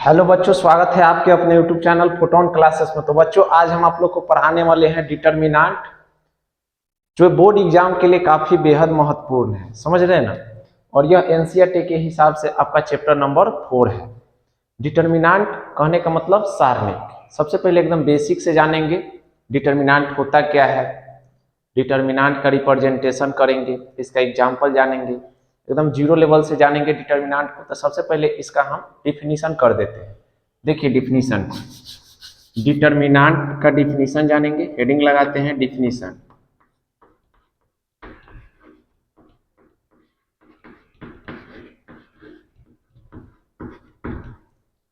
Hello बच्चों, स्वागत है आपके अपने यूट्यूब चैनल फोटोन क्लासेस में। तो बच्चों, आज हम आप लोग को पढ़ाने वाले हैं डिटर्मिनेंट, जो बोर्ड एग्जाम के लिए काफी बेहद महत्वपूर्ण है। समझ रहे हैं ना। और यह एनसीईआरटी के हिसाब से आपका चैप्टर नंबर 4 है। डिटर्मिनेंट कहने का मतलब सारणिक। सबसे पहले एकदम बेसिक से जानेंगे डिटर्मिनेंट होता क्या है, डिटर्मिनेंट का रिप्रेजेंटेशन करेंगे, इसका एग्जाम्पल जानेंगे, एकदम जीरो लेवल से जानेंगे डिटर्मिनेंट को। तो सबसे पहले इसका हम डिफिनीशन कर देते हैं। देखिए डिफिनीशन, डिटर्मिनेंट का डिफिनीशन जानेंगे। हेडिंग लगाते हैं डिफिनीशन।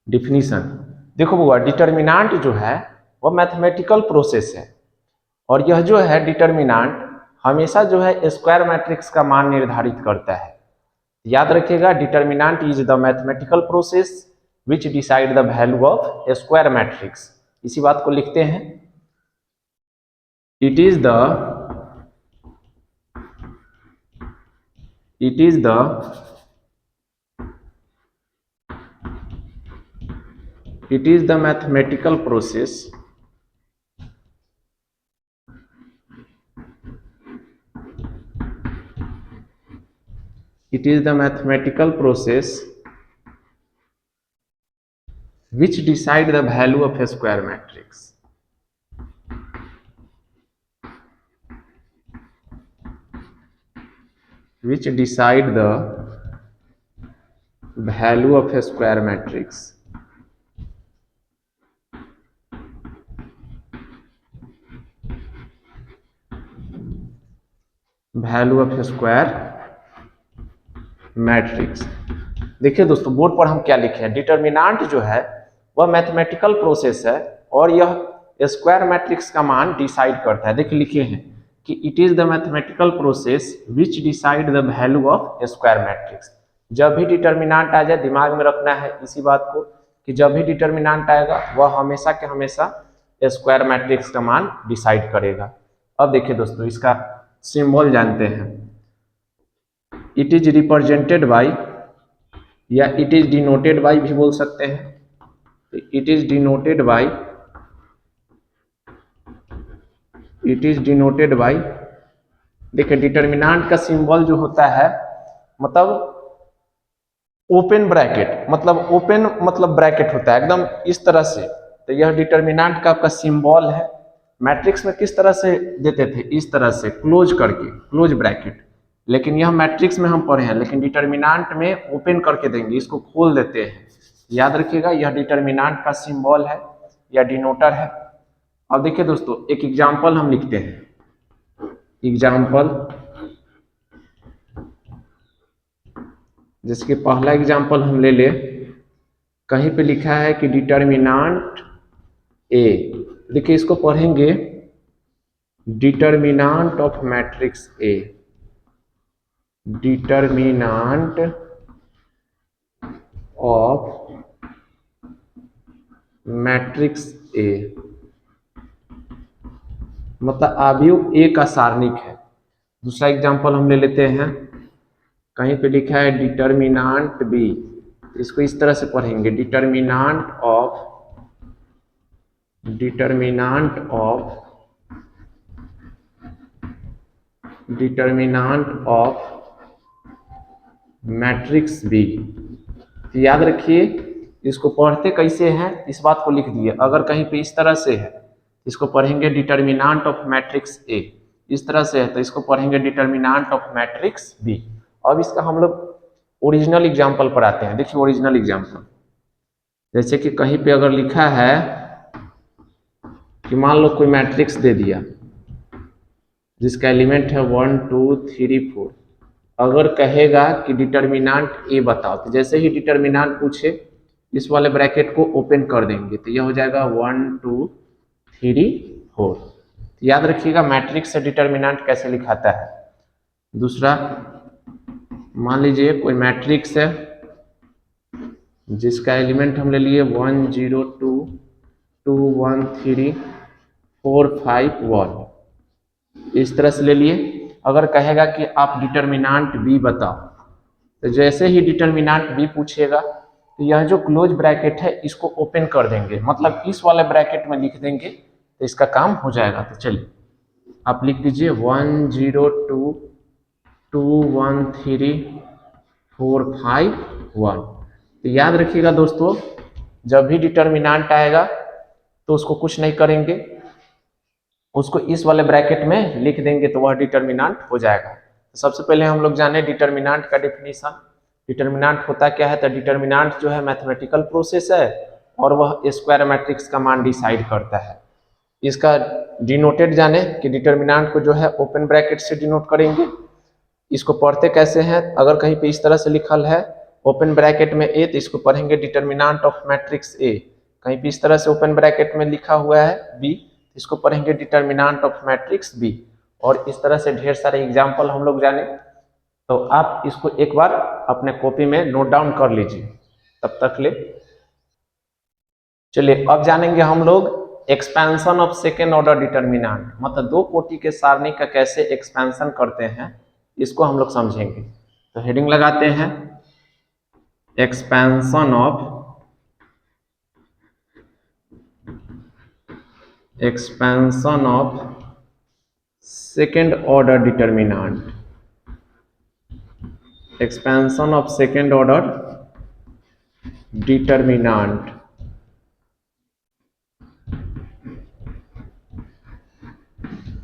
डिफिनीशन देखो बुआ, डिटर्मिनेंट जो है वह मैथमेटिकल प्रोसेस है, और यह जो है डिटर्मिनेंट हमेशा जो है स्क्वायर मैट्रिक्स का मान निर्धारित करता है। याद रखिएगा, determinant is the mathematical process which decide the value of A square matrix. इसी बात को लिखते हैं, it is the mathematical process which decide the value of a square matrix. Which decide the value of a square matrix. Value of a square matrix. देखिए दोस्तों, board पर हम क्या लिखे हैं। डिटर्मिनेंट जो है वह मैथमेटिकल प्रोसेस है, और यह स्क्वायर मैट्रिक्स का मान डिसाइड करता है। देखिए लिखे हैं कि it is the mathematical process which decide the value of square matrix. जब भी डिटर्मिनेंट आ जाए, दिमाग में रखना है इसी बात को कि जब भी डिटर्मिनेंट आएगा वह हमेशा के हमेशा स्क्वायर मैट्रिक्स का मान डिसाइड करेगा। अब देखिए दोस्तों, इसका सिंबल जानते हैं। इट इज रिप्रेजेंटेड बाई, या इट इज डिनोटेड बाई भी बोल सकते हैं। इट इज डिनोटेड बाई, देखिए डिटर्मिनेंट का सिंबल जो होता है मतलब ओपन ब्रैकेट, मतलब ओपन मतलब ब्रैकेट होता है एकदम इस तरह से। तो यह डिटर्मिनेंट का आपका सिंबल है। मैट्रिक्स में किस तरह से देते थे, इस तरह से क्लोज करके, क्लोज ब्रैकेट। लेकिन यह मैट्रिक्स में हम पढ़े हैं, लेकिन डिटर्मिनेंट में ओपन करके देंगे, इसको खोल देते हैं। याद रखिएगा, यह डिटर्मिनेंट का सिंबल है या डिनोटर है। अब देखिए दोस्तों, एक एग्जाम्पल हम लिखते हैं। एग्जाम्पल, जिसके पहला एग्जाम्पल हम ले ले। कहीं पे लिखा है कि डिटर्मिनेंट ए, देखिए इसको पढ़ेंगे determinant of matrix A. Determinant of matrix A मतलब अवयव ए का सारणिक है। दूसरा एग्जांपल हम ले लेते हैं। कहीं पे लिखा है डिटर्मिनेंट बी, इसको इस तरह से पढ़ेंगे डिटर्मिनेंट ऑफ मैट्रिक्स बी। तो याद रखिए, इसको पढ़ते कैसे हैं इस बात को लिख दिए। अगर कहीं पे इस तरह से है, इसको पढ़ेंगे डिटर्मिनेंट ऑफ मैट्रिक्स ए। इस तरह से है तो इसको पढ़ेंगे डिटर्मिनेंट ऑफ मैट्रिक्स बी। अब इसका हम लोग ओरिजिनल एग्जाम्पल पर आते हैं। देखिए ओरिजिनल एग्जाम्पल, जैसे कि कहीं पे अगर लिखा है कि मान लो कोई मैट्रिक्स दे दिया जिसका एलिमेंट है 1 2 3 4। अगर कहेगा कि डिटर्मिनेंट ए बताओ, तो जैसे ही डिटर्मिनेंट पूछे इस वाले ब्रैकेट को ओपन कर देंगे, तो यह हो जाएगा 1 2 3 4। याद रखिएगा मैट्रिक्स से डिटर्मिनेंट कैसे लिखाता है। दूसरा, मान लीजिए कोई मैट्रिक्स है जिसका एलिमेंट हम ले लिए 1 0 2 2 1 3 4 5 1, इस तरह से ले लिए। अगर कहेगा कि आप डिटर्मिनेंट बी बताओ, तो जैसे ही डिटर्मिनेंट बी पूछेगा तो यह जो क्लोज ब्रैकेट है इसको ओपन कर देंगे, मतलब इस वाले ब्रैकेट में लिख देंगे तो इसका काम हो जाएगा। तो चलिए आप लिख दीजिए 102213451। तो याद रखिएगा दोस्तों, जब भी डिटर्मिनेंट आएगा तो उसको कुछ नहीं करेंगे, उसको इस वाले ब्रैकेट में लिख देंगे तो वह डिटर्मिनेंट हो जाएगा। तो सबसे पहले हम लोग जाने डिटर्मिनेंट का डेफिनेशन। डिटर्मिनेंट होता क्या है? तो डिटर्मिनेंट जो है मैथमेटिकल प्रोसेस है और वह स्क्वायर मैट्रिक्स का मान डिसाइड करता है। इसका डिनोटेड जाने कि डिटर्मिनेंट को जो है ओपन ब्रैकेट से डिनोट करेंगे। इसको पढ़ते कैसे हैं? अगर कहीं पे इस तरह से लिखल है ओपन ब्रैकेट में ए, तो इसको पढ़ेंगे डिटर्मिनेंट ऑफ मैट्रिक्स ए। कहीं पे इस तरह से ओपन ब्रैकेट में लिखा हुआ है बी, इसको पढ़ेंगे डिटर्मिनेंट ऑफ मैट्रिक्स बी। और इस तरह से ढेर सारे एग्जाम्पल हम लोग जाने, तो आप इसको एक बार अपने कॉपी में नोट डाउन कर लीजिए तब तक ले। चलिए अब जानेंगे हम लोग expansion of second order determinant, मतलब दो कोटि के सारणी का कैसे एक्सपेंशन करते हैं इसको हम लोग समझेंगे। तो हेडिंग लगाते हैं expansion of second order determinant. Expansion of second order determinant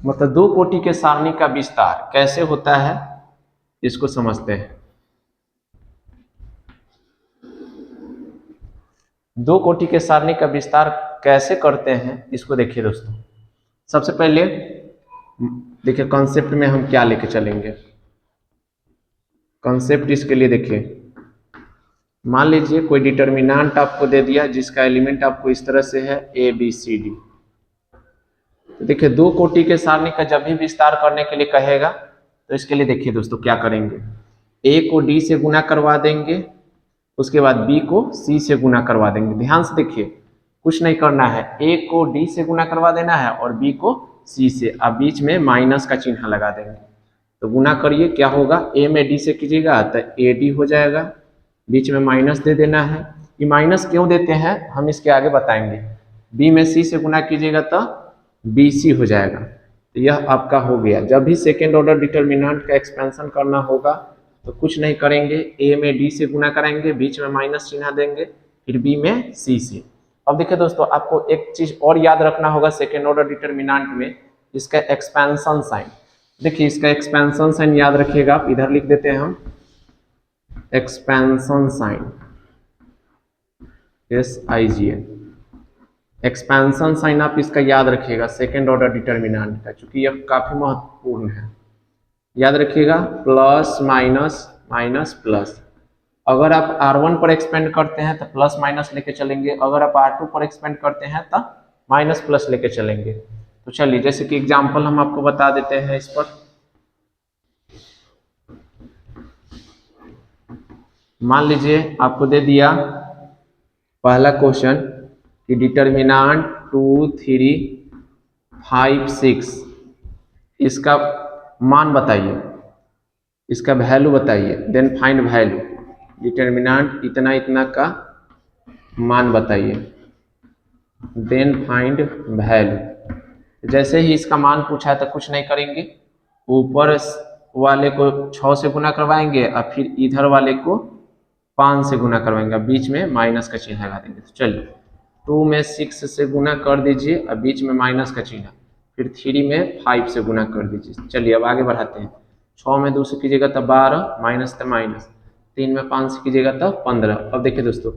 मतलब दो कोटि के सारणी का विस्तार कैसे होता है इसको समझते हैं। दो कोटि के सारणी का विस्तार कैसे करते हैं इसको देखिए दोस्तों। सबसे पहले देखिए कॉन्सेप्ट में हम क्या लेके चलेंगे। कॉन्सेप्ट इसके लिए देखिए, मान लीजिए कोई डिटर्मिनेंट आपको दे दिया जिसका एलिमेंट आपको इस तरह से है ए बी सी डी। तो देखिए दो कोटि के सारणी का जब भी विस्तार करने के लिए कहेगा तो इसके लिए देखिए दोस्तों क्या करेंगे, ए को डी से गुना करवा देंगे, उसके बाद बी को सी से गुना करवा देंगे। ध्यान से देखिए कुछ नहीं करना है, ए को डी से गुना करवा देना है और बी को सी से, अब बीच में माइनस का चिन्ह लगा देंगे। तो गुना करिए, क्या होगा, ए में डी से कीजिएगा तो ए डी हो जाएगा, बीच में माइनस दे देना है। ये माइनस क्यों देते हैं हम इसके आगे बताएंगे। बी में सी से गुना कीजिएगा तो बी सी हो जाएगा। तो यह आपका हो गया। जब भी सेकेंड ऑर्डर डिटर्मिनेंट का एक्सपेंशन करना होगा तो कुछ नहीं करेंगे, ए में डी से गुना कराएंगे, बीच में माइनस चिन्ह देंगे, फिर बी में सी से। अब देखिए दोस्तों आपको एक चीज और याद रखना होगा सेकेंड ऑर्डर डिटर्मिनेंट में, इसका एक्सपेंशन साइन। देखिए इसका एक्सपेंशन साइन याद रखिएगा, आप इधर लिख देते हैं हम expansion sign SIGN। Expansion sign आप इसका याद रखिएगा सेकेंड ऑर्डर डिटर्मिनेंट का, चूंकि यह काफी महत्वपूर्ण है। याद रखिएगा प्लस माइनस माइनस प्लस। अगर आप R1 पर एक्सपेंड करते हैं तो प्लस माइनस लेके चलेंगे, अगर आप R2 पर एक्सपेंड करते हैं तो माइनस प्लस लेके चलेंगे। तो चलिए जैसे कि एग्जांपल हम आपको बता देते हैं इस पर। मान लीजिए आपको दे दिया पहला क्वेश्चन कि डिटर्मिनेंट 2 3 5 6 इसका मान बताइए, इसका वैल्यू बताइए, देन फाइंड वैल्यू। डिटर्मिनेंट इतना इतना का मान बताइए, देन फाइंड वैल्यू। जैसे ही इसका मान पूछा है तो कुछ नहीं करेंगे, ऊपर वाले को 6 से गुना करवाएंगे और फिर इधर वाले को 5 से गुना करवाएंगे, बीच में माइनस का चिन्ह लगा देंगे। तो चलिए 2 में 6 से गुना कर दीजिए और बीच में माइनस का चिन्ह, फिर 3 में 5 से गुना कर दीजिए। चलिए अब आगे बढ़ाते हैं। 6 में 2 से कीजिएगा तो 12, माइनस तो माइनस, 3 में 5 से कीजिएगा तो 15। अब देखिए दोस्तों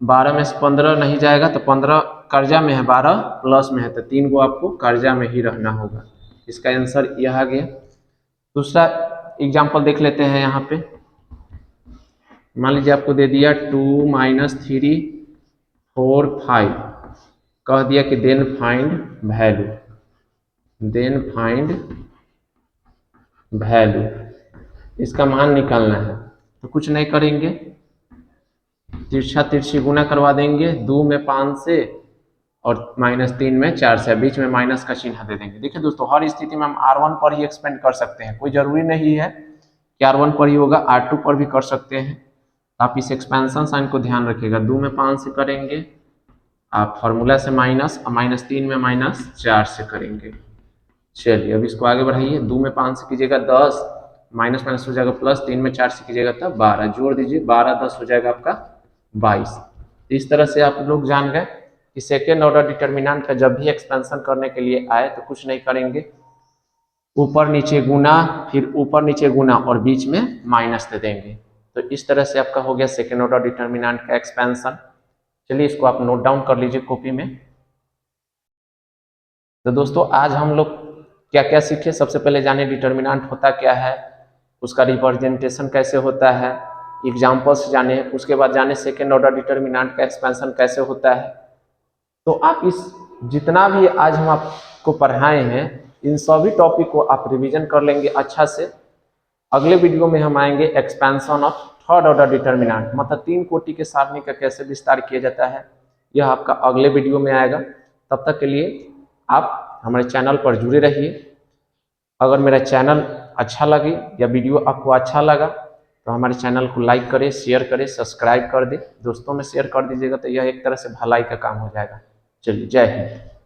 12 में से 15 नहीं जाएगा तो 15 कर्जा में है, 12 प्लस में है, तो 3 को आपको कर्जा में ही रहना होगा। इसका आंसर यह आ गया। दूसरा एग्जाम्पल देख लेते हैं यहाँ पे। मान लीजिए आपको दे दिया 2 - 3 4 5, कह दिया कि then find value, then find value, इसका मान निकालना है। तो कुछ नहीं करेंगे, तिरछा तिरछी गुना करवा देंगे, 2 में 5 से और -3 में 4 से, बीच में माइनस का चिन्ह दे देंगे। देखिए दोस्तों हर स्थिति में हम R1 पर ही एक्सपेंड कर सकते हैं, कोई जरूरी नहीं है कि R1 पर ही होगा, R2 पर भी कर सकते हैं। आप इस एक्सपेंशन साइन को ध्यान रखिएगा, 2 में 5 से करेंगे आप फॉर्मूला से माइनस, और -3 में -4 से करेंगे। चलिए अब इसको आगे बढ़ाइए, 2 में 5 से कीजिएगा 10, माइनस माइनस हो जाएगा प्लस, 3 में 4 से कीजिएगा तब 12, जोड़ दीजिए 12 10 हो जाएगा आपका 22। इस तरह से आप लोग जान गए कि सेकेंड ऑर्डर डिटर्मिनेंट का जब भी एक्सपेंशन करने के लिए आए तो कुछ नहीं करेंगे, ऊपर नीचे गुना, फिर ऊपर नीचे गुना और बीच में माइनस दे देंगे। तो इस तरह से आपका हो गया सेकेंड ऑर्डर डिटर्मिनेंट का एक्सपेंशन। चलिए इसको आप नोट डाउन कर लीजिए कॉपी में। तो दोस्तों आज हम लोग क्या क्या सीखे, सबसे पहले जाने डिटर्मिनेंट होता क्या है, उसका रिप्रेजेंटेशन कैसे होता है, एग्जाम्पल्स जाने, उसके बाद जाने सेकेंड ऑर्डर डिटर्मिनेंट का एक्सपेंशन कैसे होता है। तो आप इस जितना भी आज हम आपको पढ़ाए हैं इन सभी टॉपिक को आप रिवीजन कर लेंगे अच्छा से। अगले वीडियो में हम आएंगे expansion of third order determinant, मतलब 3 कोटि के सारणी का कैसे विस्तार किया जाता है, यह आपका अगले वीडियो में आएगा। तब तक के लिए आप हमारे चैनल पर जुड़े रहिए। अगर मेरा चैनल अच्छा लगे या वीडियो आपको अच्छा लगा तो हमारे चैनल को लाइक करें, शेयर करें, सब्सक्राइब कर दें, दोस्तों में शेयर कर दीजिएगा, तो यह एक तरह से भलाई का काम हो जाएगा। चलिए जय हिंद।